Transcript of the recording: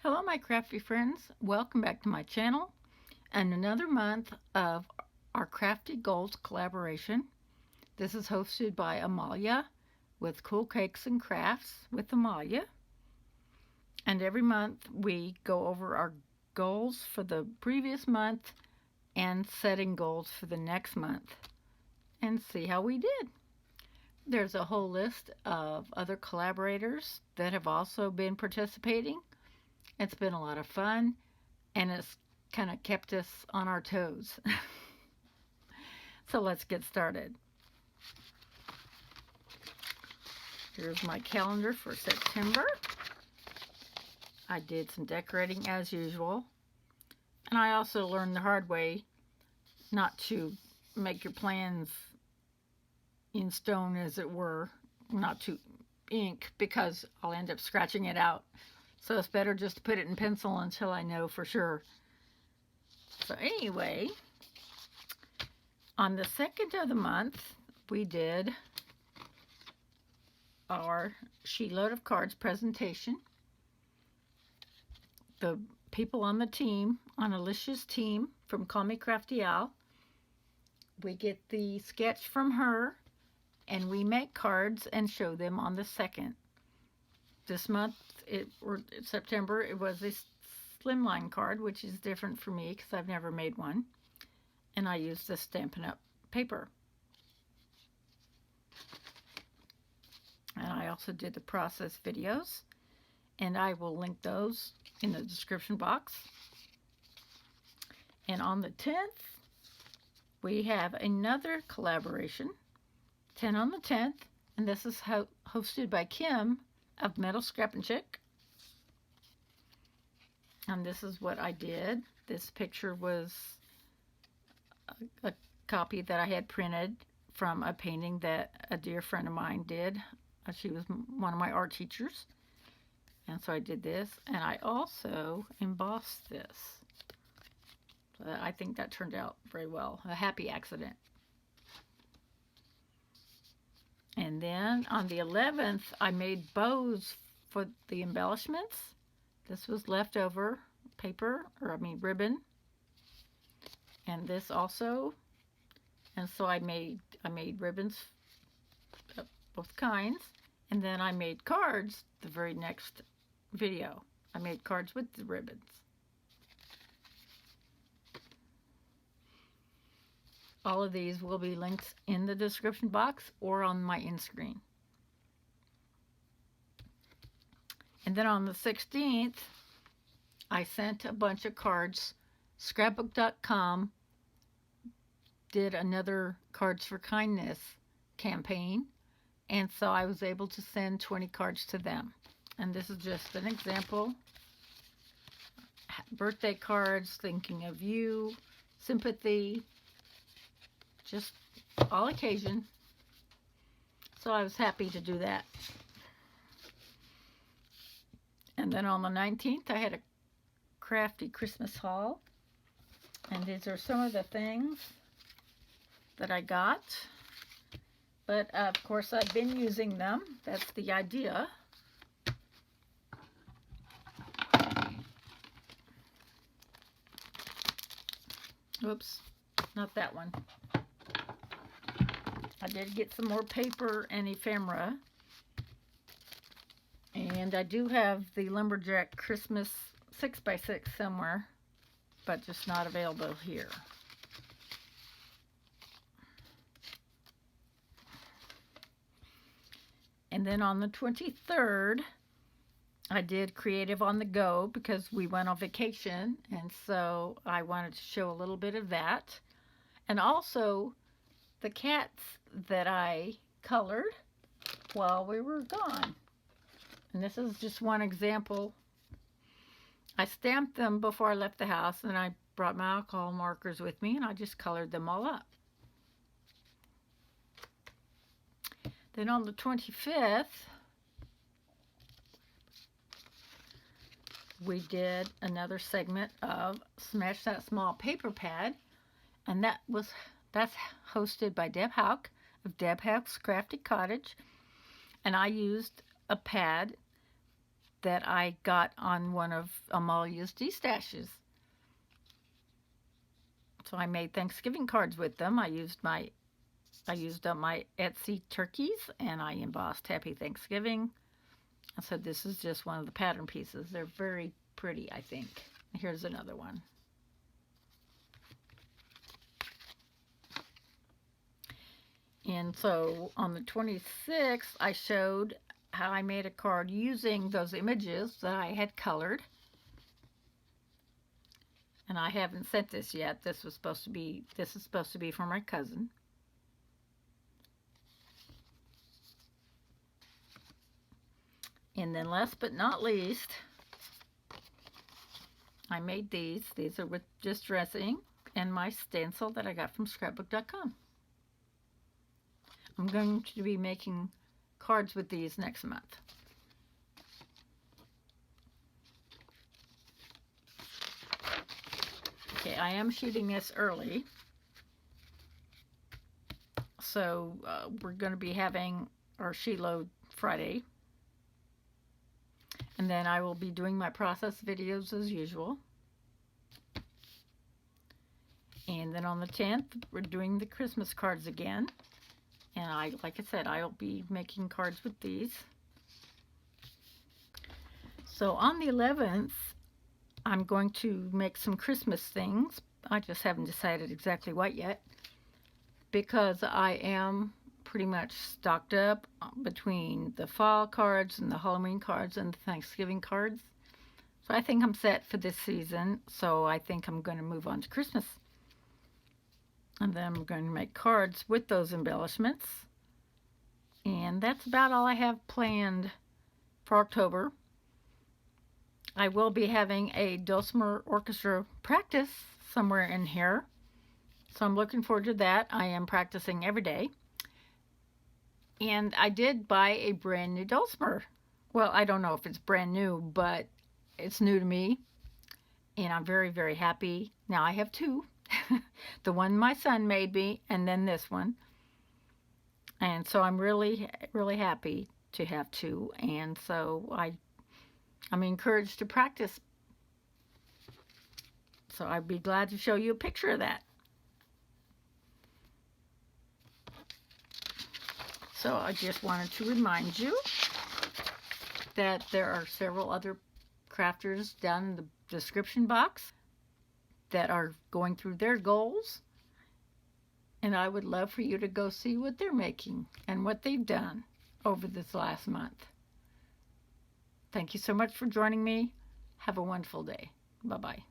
Hello my crafty friends, welcome back to my channel and another month of our Crafty Goals collaboration. This is hosted by Amalia with Cool Cakes and Crafts with Amalia. And every month we go over our goals for the previous month and setting goals for the next month and see how we did. There's a whole list of other collaborators that have also been participating. It's been a lot of fun, and it's kind of kept us on our toes. So let's get started. Here's my calendar for September. I did some decorating as usual, and I also learned the hard way not to make your plans in stone, as it were, not to ink, because I'll end up scratching it out. So it's better just to put it in pencil until I know for sure. So anyway, on the 2nd of the month, we did our sheetload of cards presentation. The people on the team, on Alicia's team from Call Me Crafty Al, we get the sketch from her and we make cards and show them on the 2nd. This month, September, it was a slimline card, which is different for me because I've never made one. And I used the Stampin' Up! Paper. And I also did the process videos, and I will link those in the description box. And on the 10th, we have another collaboration, 10 on the 10th, and this is hosted by Kim of Metal Scrap and Chick. And this is what I did. This picture was a copy that I had printed from a painting that a dear friend of mine did. She was one of my art teachers. And so I did this, and I also embossed this. So I think that turned out very well. A happy accident. And then on the 11th, I made bows for the embellishments. This was leftover paper, ribbon. And this also. And so I made ribbons of both kinds. And then I made cards the very next video. I made cards with the ribbons. All of these will be linked in the description box or on my end screen. And then on the 16th, I sent a bunch of cards. Scrapbook.com did another Cards for Kindness campaign, and so I was able to send 20 cards to them. And this is just an example. Birthday cards, thinking of you, sympathy, just all occasion. So I was happy to do that. And then on the 19th, I had a Crafty Christmas haul. And these are some of the things that I got. But of course, I've been using them. That's the idea. Oops, not that one. I did get some more paper and ephemera. And I do have the Lumberjack Christmas 6x6 somewhere, but just not available here. And then on the 23rd, I did Creative on the Go because we went on vacation, and so I wanted to show a little bit of that. And also the cats that I colored while we were gone. And this is just one example. I stamped them before I left the house, and I brought my alcohol markers with me, and I just colored them all up. Then on the 25th, we did another segment of Smash That Small Paper Pad, and that's hosted by Deb Houck of Deb Houck's Crafty Cottage, and I used a pad that I got on one of Amalia's D-stashes. So I made Thanksgiving cards with them. I used up my Etsy turkeys, and I embossed Happy Thanksgiving. So this is just one of the pattern pieces. They're very pretty, I think. Here's another one. And so on the 26th, I showed how I made a card using those images that I had colored. And I haven't sent this yet. This is supposed to be for my cousin. And then last but not least, I made these. These are with just dressing and my stencil that I got from scrapbook.com. I'm going to be making cards with these next month. Okay, I am shooting this early. So we're going to be having our sheet load Friday. And then I will be doing my process videos as usual. And then on the 10th, we're doing the Christmas cards again. And like I said, I'll be making cards with these. So on the 11th, I'm going to make some Christmas things. I just haven't decided exactly what yet, because I am pretty much stocked up between the fall cards and the Halloween cards and the Thanksgiving cards. So I think I'm set for this season. So I think I'm going to move on to Christmas. And then I'm going to make cards with those embellishments. And that's about all I have planned for October. I will be having a Dulcimer Orchestra practice somewhere in here. So I'm looking forward to that. I am practicing every day. And I did buy a brand new Dulcimer. Well, I don't know if it's brand new, but it's new to me. And I'm very, very happy. Now I have two. The one my son made me, and then this one. And so I'm really, really happy to have two. And so I'm encouraged to practice. So I'd be glad to show you a picture of that. So I just wanted to remind you that there are several other crafters down in the description box that are going through their goals. And I would love for you to go see what they're making and what they've done over this last month. Thank you so much for joining me. Have a wonderful day. Bye-bye.